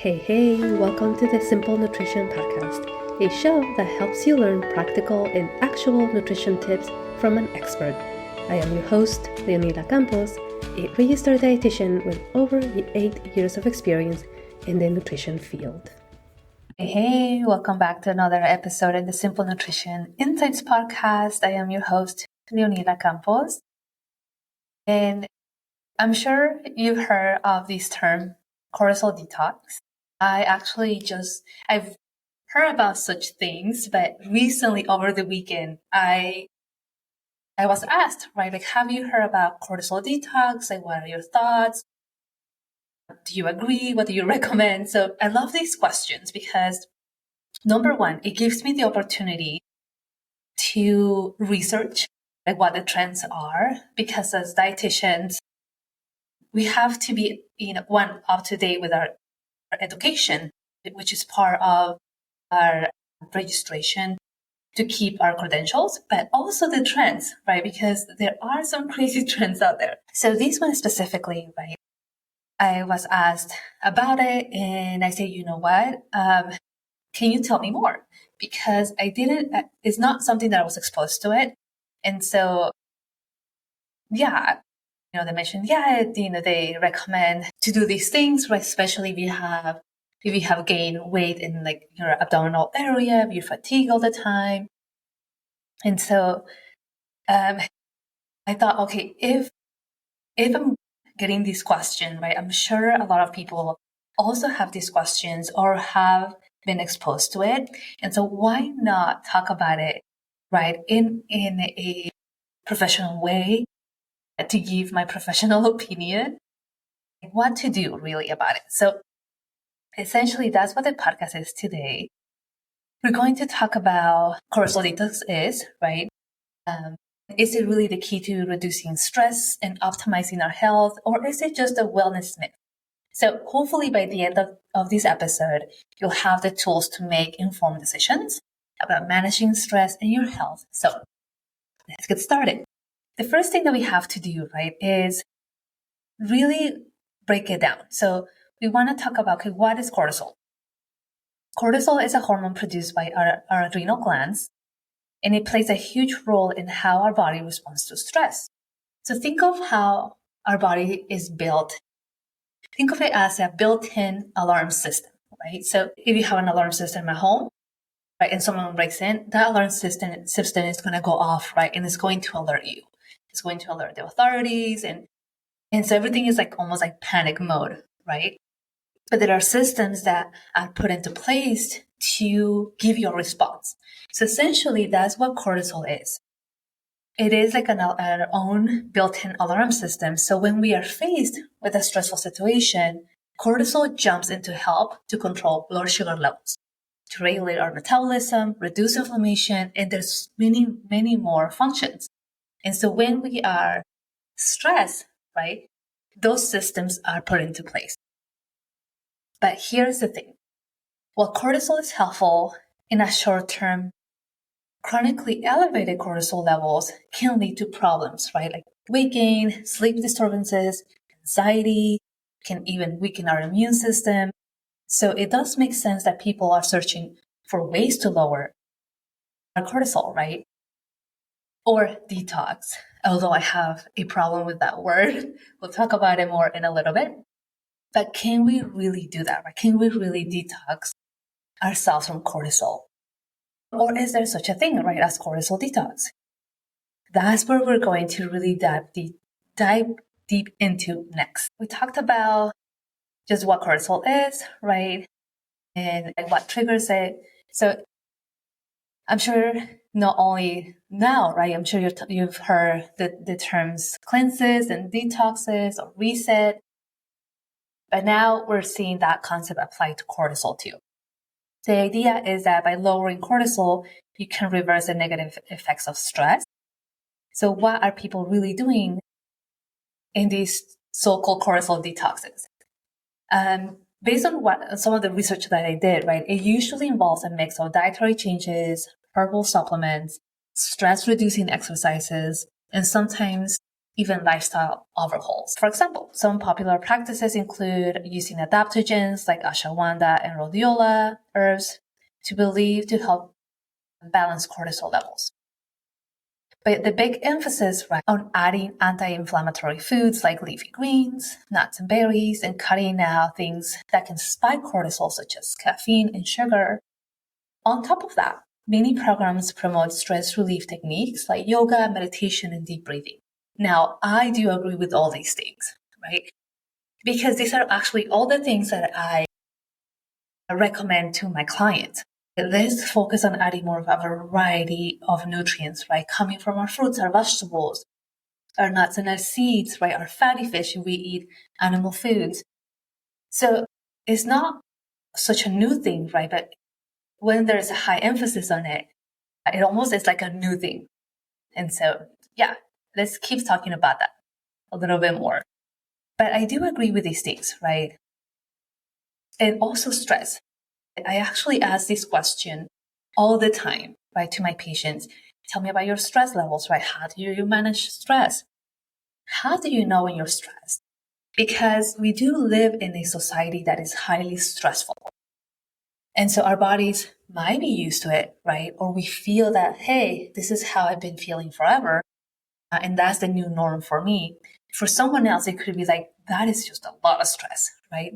Hey, welcome to the Simple Nutrition Podcast, a show that helps you learn practical and actual nutrition tips from an expert. I am your host, Leonila Campos, a registered dietitian with over 8 years of experience in the nutrition field. Hey, welcome back to another episode in the Simple Nutrition Insights Podcast. I am your host, Leonila Campos. And I'm sure you've heard of this term, cortisol detox. I've heard about such things, but recently over the weekend, I was asked, right, like, have you heard about cortisol detox? Like, what are your thoughts? Do you agree? What do you recommend? So I love these questions because number one, it gives me the opportunity to research like what the trends are, because as dietitians, we have to be, up to date with our education, which is part of our registration to keep our credentials, but also the trends, right? Because there are some crazy trends out there. So this one specifically, right? I was asked about it and I said, you know what? Can you tell me more? Because it's not something that I was exposed to it. And so, they mentioned, they recommend to do these things, right? Especially if you have gained weight in like your abdominal area, if you fatigue all the time. And so, I thought, okay, if I'm getting this question, right, I'm sure a lot of people also have these questions or have been exposed to it. And so why not talk about it, right, in a professional way, to give my professional opinion, what to do really about it. So essentially, that's what the podcast is today. We're going to talk about cortisol detox is, right? Is it really the key to reducing stress and optimizing our health, or is it just a wellness myth? So hopefully by the end of this episode, you'll have the tools to make informed decisions about managing stress and your health. So let's get started. The first thing that we have to do, right, is really break it down. So we want to talk about, okay, what is cortisol? Cortisol is a hormone produced by our adrenal glands, and it plays a huge role in how our body responds to stress. So think of how our body is built. Think of it as a built-in alarm system, right? So if you have an alarm system at home, right, and someone breaks in, that alarm system is going to go off, right? And it's going to alert you. It's going to alert the authorities. And so everything is like almost like panic mode, right? But there are systems that are put into place to give you a response. So essentially, that's what cortisol is. It is like our own built-in alarm system. So when we are faced with a stressful situation, cortisol jumps in to help to control blood sugar levels, to regulate our metabolism, reduce inflammation, and there's many, many more functions. And so when we are stressed, right, those systems are put into place. But here's the thing. While cortisol is helpful in a short term, chronically elevated cortisol levels can lead to problems, right? Like weight gain, sleep disturbances, anxiety, can even weaken our immune system. So it does make sense that people are searching for ways to lower our cortisol, right? Or detox, although I have a problem with that word. We'll talk about it more in a little bit. But can we really do that, right? Can we really detox ourselves from cortisol? Or is there such a thing, right, as cortisol detox? That's where we're going to really dive deep into next. We talked about just what cortisol is, right, and what triggers it. So I'm sure not only now, right, I'm sure you've heard the terms cleanses and detoxes or reset, but now we're seeing that concept applied to cortisol too. The idea is that by lowering cortisol, you can reverse the negative effects of stress. So what are people really doing in these so-called cortisol detoxes? Based on some of the research that I did, right, it usually involves a mix of dietary changes, herbal supplements, stress-reducing exercises, and sometimes even lifestyle overhauls. For example, some popular practices include using adaptogens like ashwagandha and rhodiola herbs to help balance cortisol levels. But the big emphasis on adding anti-inflammatory foods like leafy greens, nuts and berries, and cutting out things that can spike cortisol such as caffeine and sugar. On top of that, many programs promote stress relief techniques like yoga, meditation, and deep breathing. Now, I do agree with all these things, right? Because these are actually all the things that I recommend to my clients. Let's focus on adding more of a variety of nutrients, right? Coming from our fruits, our vegetables, our nuts and our seeds, right? Our fatty fish if we eat animal foods. So it's not such a new thing, right? But when there's a high emphasis on it, it almost is like a new thing. And so, yeah, let's keep talking about that a little bit more. But I do agree with these things, right? And also stress. I actually ask this question all the time, right, to my patients. Tell me about your stress levels, right? How do you manage stress? How do you know when you're stressed? Because we do live in a society that is highly stressful. And so our bodies might be used to it, right? Or we feel that, hey, this is how I've been feeling forever. And that's the new norm for me. For someone else, it could be like, that is just a lot of stress, right?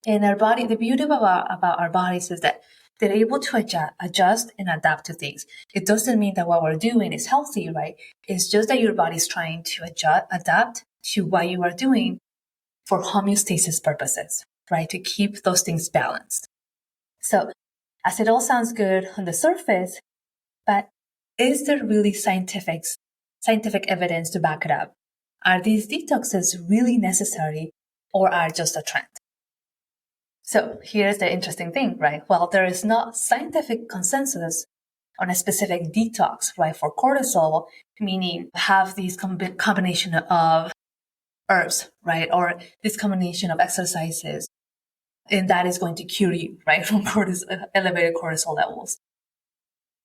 And our body, the beauty about our bodies is that they're able to adjust and adapt to things. It doesn't mean that what we're doing is healthy, right? It's just that your body's trying to adapt to what you are doing for homeostasis purposes, right? To keep those things balanced. So as it all sounds good on the surface, but is there really scientific evidence to back it up? Are these detoxes really necessary or are just a trend? So here's the interesting thing, right? Well, there is not scientific consensus on a specific detox, right, for cortisol, meaning have these combination of herbs, right, or this combination of exercises, and that is going to cure you, right, from elevated cortisol levels.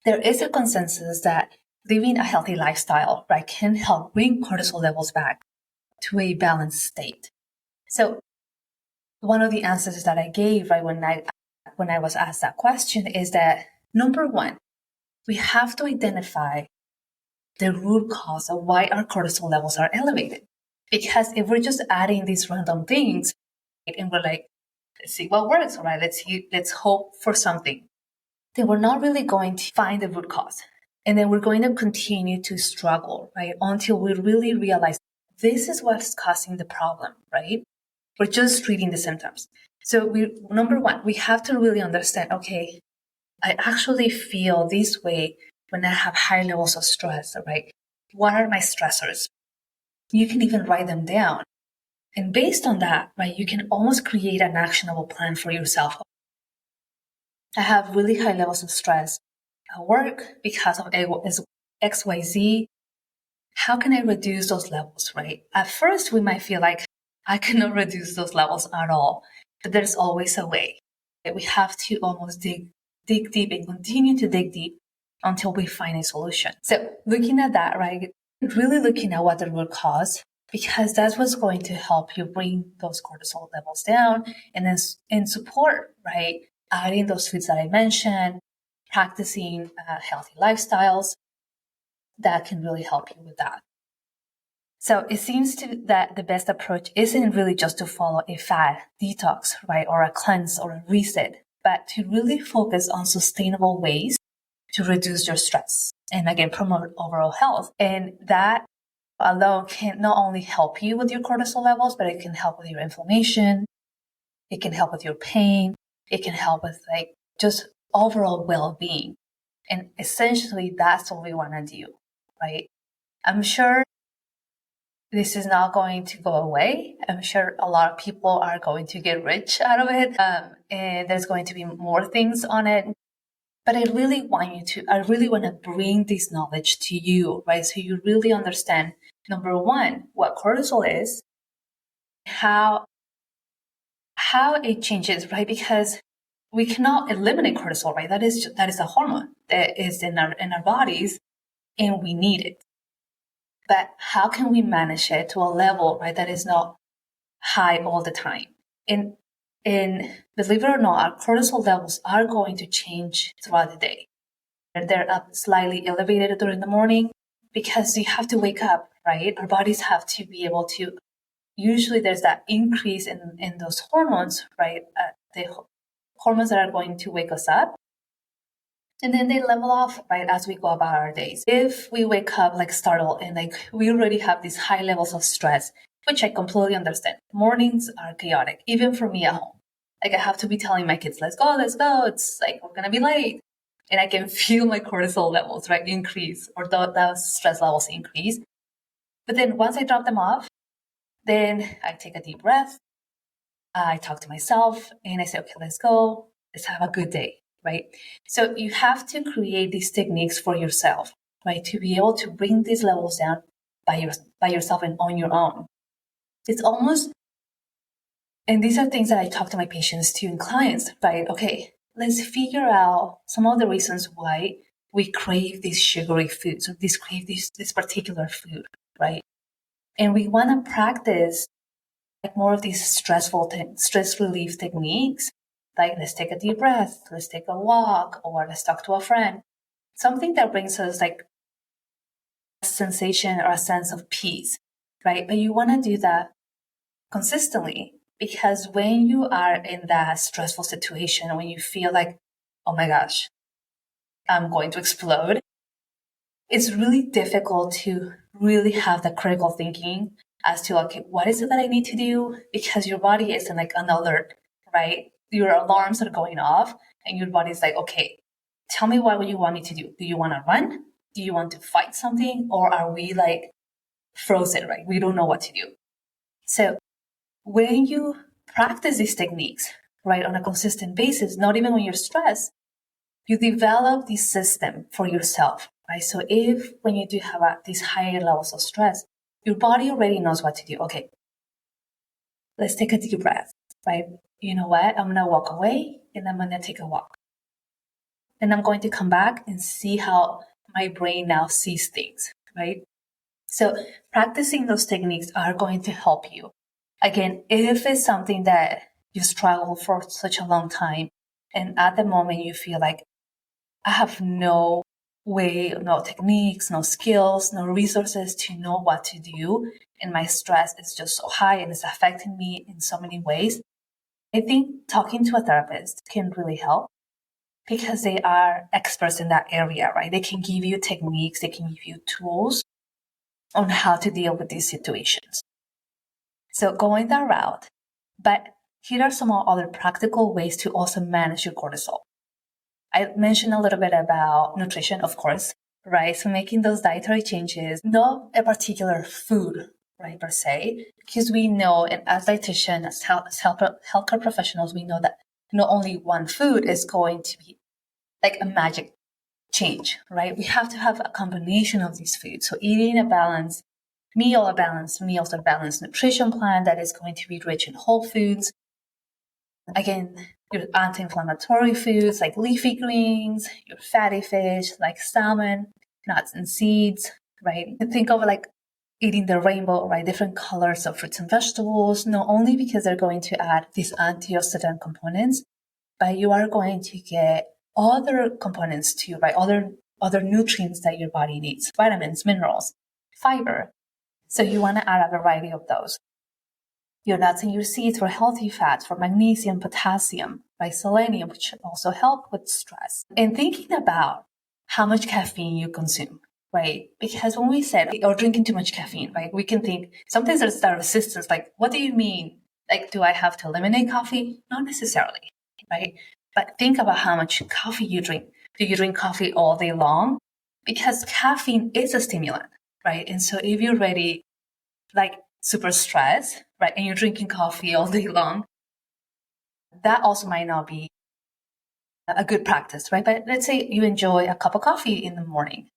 There is a consensus that living a healthy lifestyle, right, can help bring cortisol levels back to a balanced state. So one of the answers that I gave, right, when I was asked that question is that, number one, we have to identify the root cause of why our cortisol levels are elevated. Because if we're just adding these random things, right, and we're like, let's see what works, all right, let's hope for something, then we're not really going to find the root cause. And then we're going to continue to struggle, right, until we really realize this is what's causing the problem, right? We're just treating the symptoms. So number one, we have to really understand, okay, I actually feel this way when I have high levels of stress, right? What are my stressors? You can even write them down. And based on that, right, you can almost create an actionable plan for yourself. I have really high levels of stress at work because of XYZ. How can I reduce those levels, right? At first, we might feel like I cannot reduce those levels at all, but there's always a way. We have to almost dig deep and continue to dig deep until we find a solution. So looking at that, right, really looking at what the root cause, because that's what's going to help you bring those cortisol levels down and then in support, right, adding those foods that I mentioned, practicing healthy lifestyles that can really help you with that. So it seems that the best approach isn't really just to follow a fad detox, right, or a cleanse or a reset, but to really focus on sustainable ways to reduce your stress and again, promote overall health. And that alone can not only help you with your cortisol levels, but it can help with your inflammation. It can help with your pain. It can help with like just overall well-being. And essentially that's what we want to do, right? I'm sure this is not going to go away. I'm sure a lot of people are going to get rich out of it. And there's going to be more things on it. But I really want to bring this knowledge to you, right? So you really understand, number one, what cortisol is, how it changes, right? Because we cannot eliminate cortisol, right? That is a hormone that is in our bodies and we need it. But how can we manage it to a level, right, that is not high all the time? And believe it or not, our cortisol levels are going to change throughout the day. They're up slightly elevated during the morning because you have to wake up, right? Our bodies have to be able to, usually there's that increase in those hormones, right? The hormones that are going to wake us up. And then they level off, right, as we go about our days. If we wake up like startled and like we already have these high levels of stress, which I completely understand. Mornings are chaotic, even for me at home. Like I have to be telling my kids, let's go. It's like, we're going to be late. And I can feel my cortisol levels, right, increase, or those stress levels increase. But then once I drop them off, then I take a deep breath. I talk to myself and I say, okay, let's go. Let's have a good day, right? So you have to create these techniques for yourself, right? To be able to bring these levels down by yourself and on your own. It's almost, and these are things that I talk to my patients too and clients, right? Okay, let's figure out some of the reasons why we crave these sugary foods or crave this particular food, right? And we want to practice like more of these stress relief techniques, like let's take a deep breath, let's take a walk, or let's talk to a friend. Something that brings us like a sensation or a sense of peace, right? But you want to do that consistently, because when you are in that stressful situation, when you feel like, oh my gosh, I'm going to explode, it's really difficult to really have the critical thinking as to, okay, what is it that I need to do? Because your body is in like an alert, right? Your alarms are going off and your body's like, okay, tell me what you want me to do. Do you want to run? Do you want to fight something? Or are we like frozen, right? We don't know what to do. So when you practice these techniques, right, on a consistent basis, not even when you're stressed, you develop this system for yourself, right? So if when you do have these higher levels of stress, your body already knows what to do. Okay, let's take a deep breath, right? You know what? I'm going to walk away and I'm going to take a walk. And I'm going to come back and see how my brain now sees things, right? So practicing those techniques are going to help you. Again, if it's something that you struggle for such a long time, and at the moment you feel like, I have no way, no techniques, no skills, no resources to know what to do, and my stress is just so high and it's affecting me in so many ways, I think talking to a therapist can really help, because they are experts in that area, right? They can give you techniques, they can give you tools on how to deal with these situations. So going that route, but here are some other practical ways to also manage your cortisol. I mentioned a little bit about nutrition, of course, right? So making those dietary changes, not a particular food, right, per se, because we know, and as dietitians, as healthcare professionals, we know that not only one food is going to be like a magic change, right? We have to have a combination of these foods. So eating a balanced meals, a balanced nutrition plan that is going to be rich in whole foods. Again, your anti-inflammatory foods like leafy greens, your fatty fish like salmon, nuts and seeds, right? And think of like eating the rainbow, right? Different colors of fruits and vegetables, not only because they're going to add these antioxidant components, but you are going to get other components too, right? Other nutrients that your body needs, vitamins, minerals, fiber. So you want to add a variety of those. Your nuts and your seeds for healthy fats, for magnesium, potassium, right? Selenium, which also help with stress. And thinking about how much caffeine you consume, right? Because when we said, or drinking too much caffeine, right? We can think, sometimes there's that resistance, like, what do you mean? Like, do I have to eliminate coffee? Not necessarily, right? But think about how much coffee you drink. Do you drink coffee all day long? Because caffeine is a stimulant, right? And so if you're ready, like super stressed, right, and you're drinking coffee all day long, that also might not be a good practice, right? But let's say you enjoy a cup of coffee in the morning,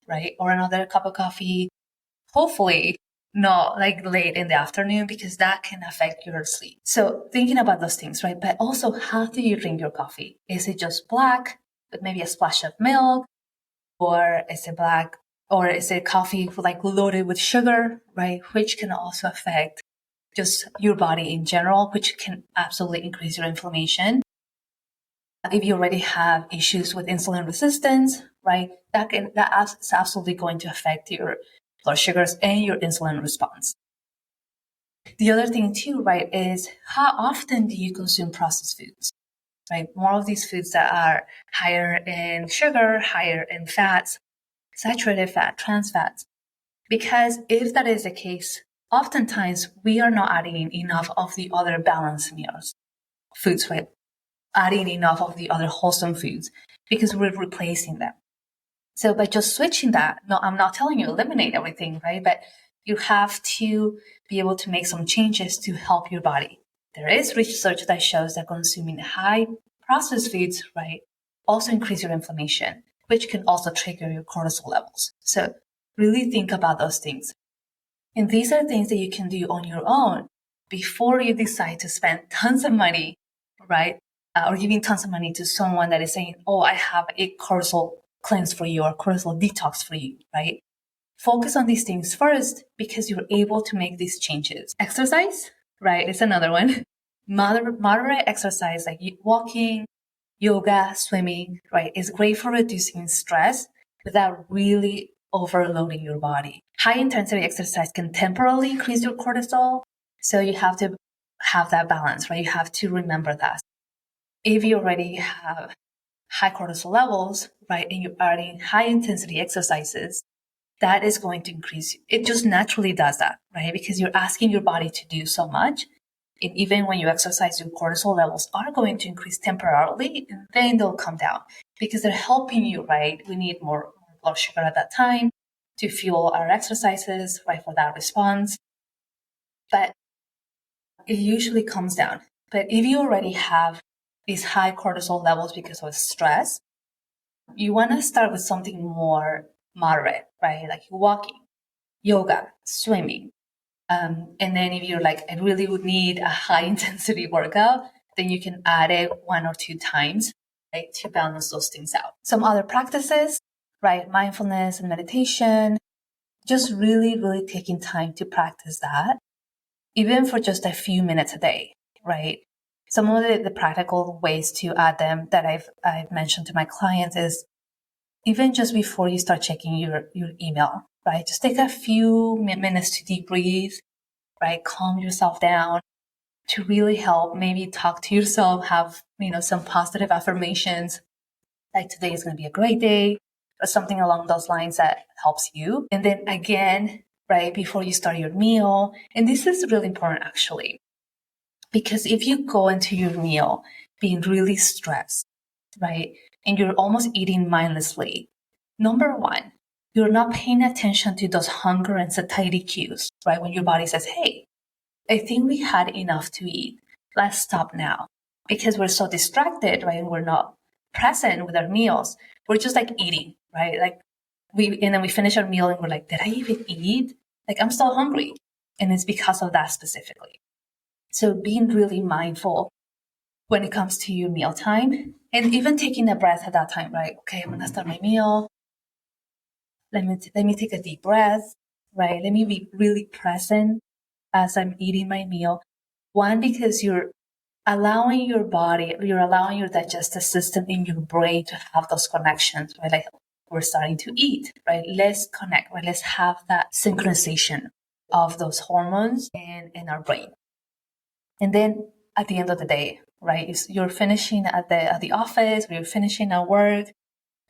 right? Or another cup of coffee, hopefully not like late in the afternoon, because that can affect your sleep. So thinking about those things, right? But also, how do you drink your coffee? Is it just black with maybe a splash of milk? Or is it black or is it coffee like loaded with sugar, right? Which can also affect just your body in general, which can absolutely increase your inflammation. If you already have issues with insulin resistance, right, that's absolutely going to affect your blood sugars and your insulin response. The other thing too, right, is how often do you consume processed foods, right? More of these foods that are higher in sugar, higher in fats, saturated fat, trans fats. Because if that is the case, oftentimes we are not adding enough of the other balanced meals, foods, right? Adding enough of the other wholesome foods because we're replacing them. So by just switching that, no, I'm not telling you eliminate everything, right? But you have to be able to make some changes to help your body. There is research that shows that consuming high processed foods, right, also increase your inflammation, which can also trigger your cortisol levels. So really think about those things. And these are things that you can do on your own before you decide to spend tons of money, right? Or giving tons of money to someone that is saying, oh, I have a cortisol cleanse for you or cortisol detox for you, right? Focus on these things first because you're able to make these changes. Exercise, right, is another one. Moderate exercise like walking, yoga, swimming, right, is great for reducing stress without really overloading your body. High intensity exercise can temporarily increase your cortisol. So you have to have that balance, right? You have to remember that. If you already have high cortisol levels, right, and you're adding high intensity exercises, that is going to increase. It just naturally does that, right? Because you're asking your body to do so much. And even when you exercise, your cortisol levels are going to increase temporarily and then they'll come down because they're helping you, right? We need more blood sugar at that time to fuel our exercises, right, for that response. But it usually comes down. But if you already have these high cortisol levels because of stress, you want to start with something more moderate, right? Like walking, yoga, swimming. And then if you're like, I really would need a high intensity workout, then you can add it 1 or 2 times, right, to balance those things out. Some other practices, right? Mindfulness and meditation, just really, really taking time to practice that, even for just a few minutes a day, right? Some of the practical ways to add them that I've mentioned to my clients is even just before you start checking your email, right? Just take a few minutes to deep breathe, right? Calm yourself down to really help. Maybe talk to yourself, have, some positive affirmations like today is going to be a great day or something along those lines that helps you. And then again, right, before you start your meal, and this is really important actually, because if you go into your meal being really stressed, right, and you're almost eating mindlessly, number one, you're not paying attention to those hunger and satiety cues, right? When your body says, hey, I think we had enough to eat. Let's stop now. Because we're so distracted, right? We're not present with our meals. We're just like eating, right? Like and then we finish our meal and we're like, did I even eat? Like I'm still hungry. And it's because of that specifically. So being really mindful when it comes to your meal time and even taking a breath at that time, right? Okay, I'm going to start my meal. Let me take a deep breath, right? Let me be really present as I'm eating my meal. One, because you're allowing your body, you're allowing your digestive system in your brain to have those connections, right? Like we're starting to eat, right? Let's connect, right? Let's have that synchronization of those hormones in our brain. And then at the end of the day, right? You're finishing at the office, or you're finishing at work,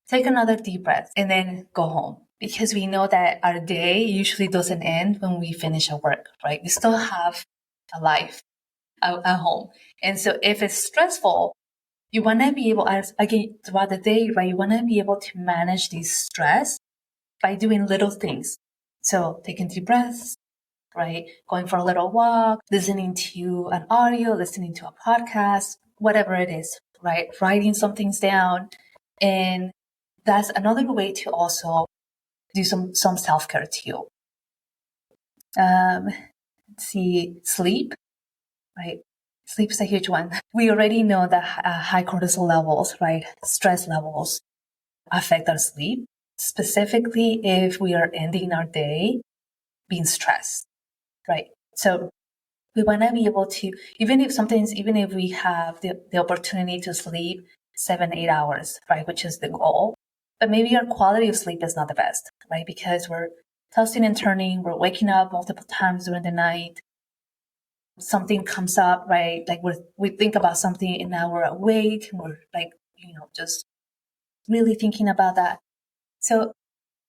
take another deep breath and then go home. Because we know that our day usually doesn't end when we finish our work, right? We still have a life at home. And so if it's stressful, you want to be able, again, throughout the day, right? You want to be able to manage this stress by doing little things. So taking deep breaths, right? Going for a little walk, listening to an audio, listening to a podcast, whatever it is, right? Writing some things down. And that's another way to also do some self-care too. Let's see, sleep, right? Sleep is a huge one. We already know that high cortisol levels, right? Stress levels affect our sleep. specifically if we are ending our day being stressed, right? So we want to be able to, even if we have the opportunity to sleep 7-8 hours, right, which is the goal, but maybe our quality of sleep is not the best, right? Because we're tossing and turning, we're waking up multiple times during the night. Something comes up, right? Like we think about something and now we're awake and we're like, just really thinking about that. So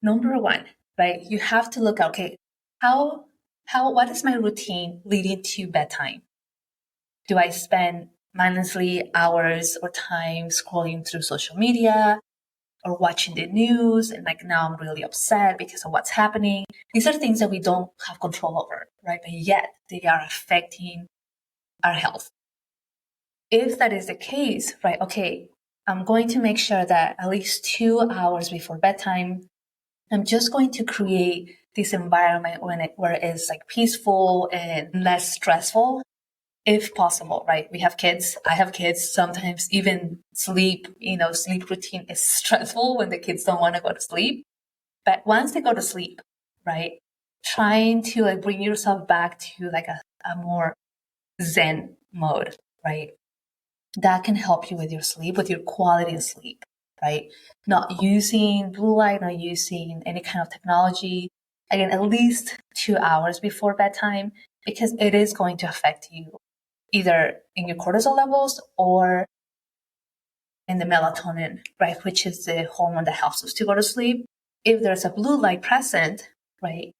number one, right, you have to look, okay, what is my routine leading to bedtime? Do I spend mindlessly hours or time scrolling through social media or watching the news? And like now I'm really upset because of what's happening. These are things that we don't have control over, right? But yet they are affecting our health. If that is the case, right, okay, I'm going to make sure that at least 2 hours before bedtime, I'm just going to create this environment where it's like peaceful and less stressful, if possible, right? We have kids. I have kids. Sometimes even sleep routine is stressful when the kids don't want to go to sleep. But once they go to sleep, right, trying to like bring yourself back to like a more Zen mode, right? That can help you with your sleep, with your quality of sleep, right? Not using blue light, not using any kind of technology. Again, at least 2 hours before bedtime, because it is going to affect you either in your cortisol levels or in the melatonin, right? Which is the hormone that helps us to go to sleep. If there's a blue light present, right?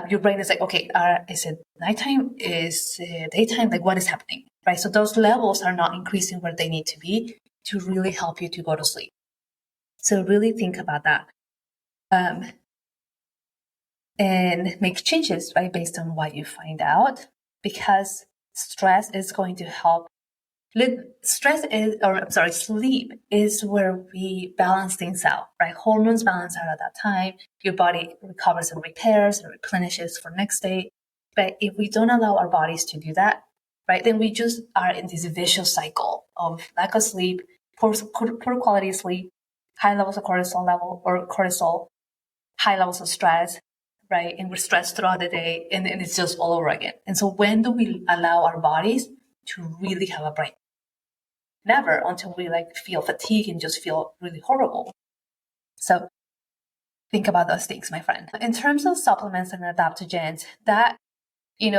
Your brain is like, okay, is it nighttime? Is it daytime? Like, what is happening, right? So those levels are not increasing where they need to be to really help you to go to sleep. So really think about that. And make changes, right, based on what you find out, because stress is going to help. Sleep is where we balance things out, right? Hormones balance out at that time. Your body recovers and repairs and replenishes for next day. But if we don't allow our bodies to do that, right, then we just are in this vicious cycle of lack of sleep, poor quality of sleep, high levels of cortisol, high levels of stress, right? And we're stressed throughout the day, and it's just all over again. And so when do we allow our bodies to really have a break? Never, until we like feel fatigue and just feel really horrible. So think about those things, my friend. In terms of supplements and adaptogens, that, you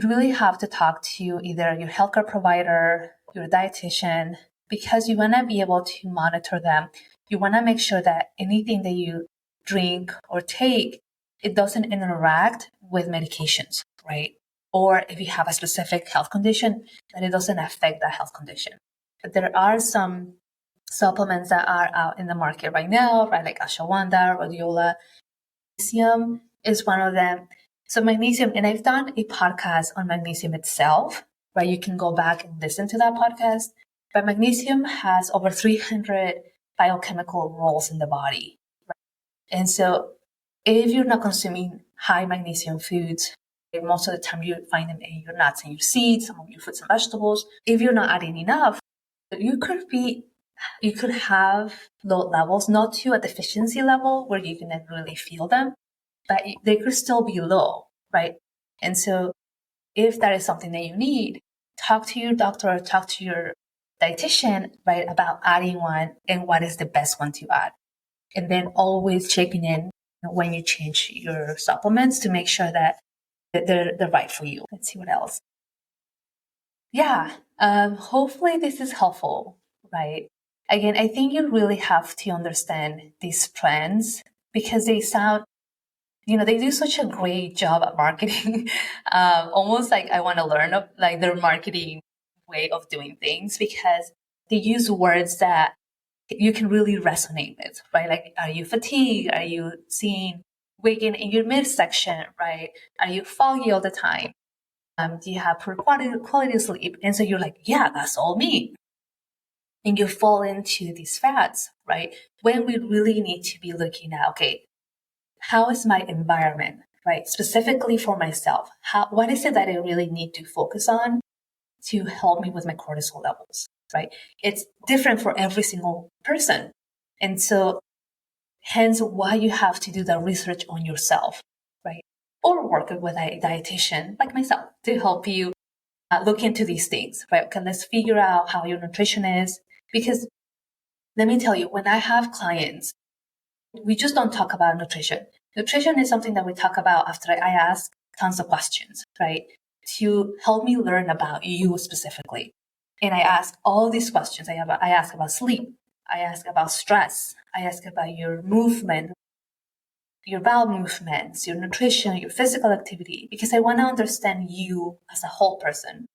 really have to talk to either your healthcare provider, your dietitian, because you want to be able to monitor them. You want to make sure that anything that you drink or take, it doesn't interact with medications, right? Or if you have a specific health condition, that it doesn't affect that health condition. But there are some supplements that are out in the market right now, right? Like ashwagandha, rhodiola. Magnesium is one of them. So magnesium, and I've done a podcast on magnesium itself, right? You can go back and listen to that podcast. But magnesium has over 300 biochemical roles in the body. Right? And so if you're not consuming high magnesium foods, most of the time you find them in your nuts and your seeds, some of your fruits and vegetables. If you're not adding enough, you could have low levels, not to a deficiency level where you can really feel them, but they could still be low, right? And so if that is something that you need, talk to your doctor or talk to your dietitian, right, about adding one and what is the best one to add. And then always checking in when you change your supplements to make sure that they're right for you. Let's see what else. Yeah, hopefully this is helpful, right? Again, I think you really have to understand these trends because they sound, they do such a great job at marketing. Almost like I want to learn like their marketing way of doing things because they use words that you can really resonate with, right? Like, are you fatigued? Are you seeing weight in your midsection, right? Are you foggy all the time? Do you have poor quality of sleep? And so you're like, yeah, that's all me. And you fall into these fads, right? When we really need to be looking at, okay, how is my environment, right? Specifically for myself, what is it that I really need to focus on to help me with my cortisol levels, right? It's different for every single person. And so Hence why you have to do the research on yourself, right? Or work with a dietitian like myself to help you look into these things, right? Okay, let's figure out how your nutrition is. Because let me tell you, when I have clients, we just don't talk about nutrition. Nutrition is something that we talk about after I ask tons of questions, right? To help me learn about you specifically. And I ask all these questions. I ask about sleep. I ask about stress. I ask about your movement, your bowel movements, your nutrition, your physical activity, because I want to understand you as a whole person,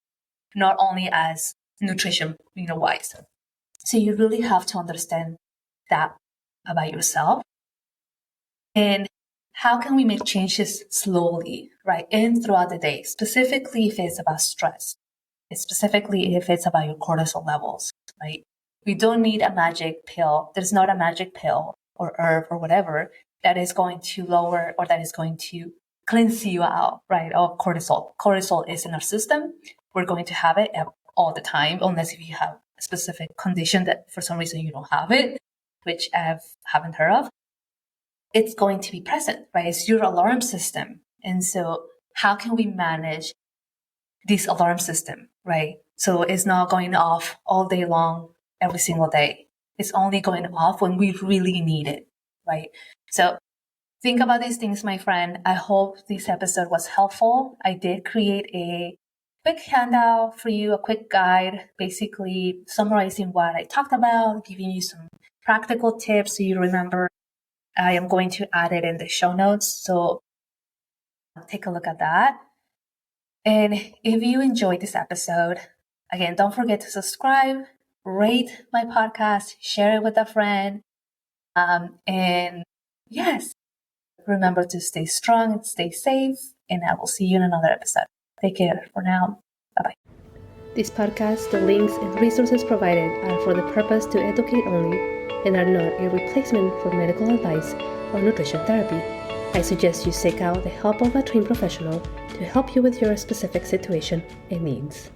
not only as nutrition, wise. So you really have to understand that about yourself. And how can we make changes slowly, right? And throughout the day, specifically if it's about stress, specifically if it's about your cortisol levels, right? We don't need a magic pill. There's not a magic pill or herb or whatever that is going to lower or that is going to cleanse you out, right? Of cortisol. Cortisol is in our system. We're going to have it all the time, unless if you have a specific condition that for some reason you don't have it, which I haven't heard of. It's going to be present, right? It's your alarm system. And so how can we manage this alarm system, right? So it's not going off all day long, every single day. It's only going off when we really need it, right? So think about these things, my friend. I hope this episode was helpful. I did create a quick handout for you, a quick guide, basically summarizing what I talked about, giving you some practical tips so you remember. I am going to add it in the show notes, so take a look at that. And if you enjoyed this episode, again, don't forget to subscribe, rate my podcast, share it with a friend. And yes, remember to stay strong and stay safe. And I will see you in another episode. Take care for now. Bye-bye. This podcast, the links and resources provided are for the purpose to educate only and are not a replacement for medical advice or nutrition therapy. I suggest you seek out the help of a trained professional to help you with your specific situation and needs.